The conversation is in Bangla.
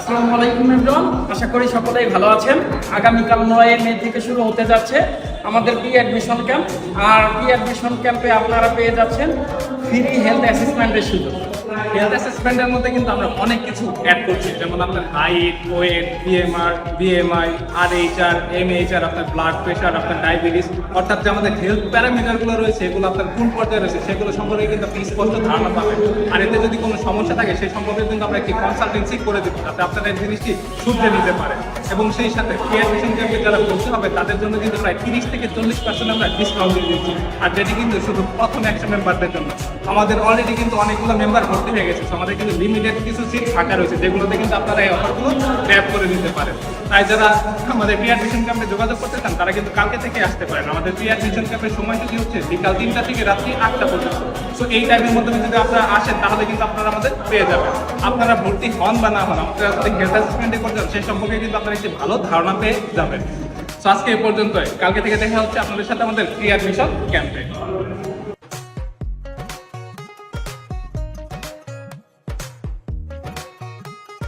আসসালামু আলাইকুম এভরিওয়ান, আশা করি সকলেই ভালো আছেন। আগামীকাল 9 মে থেকে শুরু হতে যাচ্ছে আমাদের প্রি অ্যাডমিশন ক্যাম্প। আর প্রি অ্যাডমিশন ক্যাম্পে আপনারা পেয়ে যাচ্ছেন ফ্রি হেলথ অ্যাসেসমেন্টের সুযোগ। হেলথ অ্যাসেসমেন্টের মধ্যে কিন্তু আমরা অনেক কিছু অ্যাড করছি, যেমন আপনার হাইট, ওয়েট, বিএমআই, আরএইচআর, এমএইচআর, আপনার ব্লাড প্রেশার, আপনার ডায়াবেটিস, অর্থাৎ যে আমাদের হেলথ প্যারামিটারগুলো রয়েছে এগুলো আপনার কোন পর্যায়ে রয়েছে সেগুলো সম্পর্কে কিন্তু আপনি স্পষ্ট ধারণা পাবেন। আর এতে যদি কোনো সমস্যা থাকে সেই সম্পর্কে কিন্তু আমরা একটি কনসালটেন্সি করে দেবো, যাতে আপনারা এই জিনিসটি শুধরে নিতে পারেন। এবং সেই সাথে প্রি অ্যাডমিশন ক্যাম্পে যারা ভর্তি হবে তাদের জন্য কিন্তু প্রায় 30 থেকে 40% আমরা ডিসকাউন্ট দিয়ে দিচ্ছি। আর যেটি কিন্তু শুধু প্রথম 100 মেম্বারদের জন্য। আমাদের অলরেডি কিন্তু অনেকগুলো মেম্বার ভর্তি হয়ে গেছে, আমাদের কিন্তু লিমিটেড কিছু সিট ফাঁকা রয়েছে, যেগুলোতে কিন্তু আপনারা এই অফারগুলো গ্র্যাব করে নিতে পারেন। তাই যারা আমাদের প্রি অ্যাডমিশন ক্যাম্পে যোগাযোগ করতে চান তারা কিন্তু কালকে থেকে আসতে পারেন। আমাদের প্রি অ্যাডমিশন ক্যাম্পের সময়সূচি হচ্ছে বিকাল 3টা থেকে রাত্রি 8টা পর্যন্ত। সো এই টাইমের মধ্যে যদি আপনারা আসেন তাহলে কিন্তু আপনারা আমাদের পেয়ে যাবেন। আপনারা ভর্তি হন বা না হন, আপনারা যদি হেলথ অ্যাসেসমেন্টে করতে চান সেই সম্পর্কে কিন্তু আপনারা একটি ভালো ধারণা পেয়ে যাবেন। সো আজকে এই পর্যন্তই, কালকে থেকে দেখা হচ্ছে আপনাদের সাথে আমাদের প্রি অ্যাডমিশন ক্যাম্পে।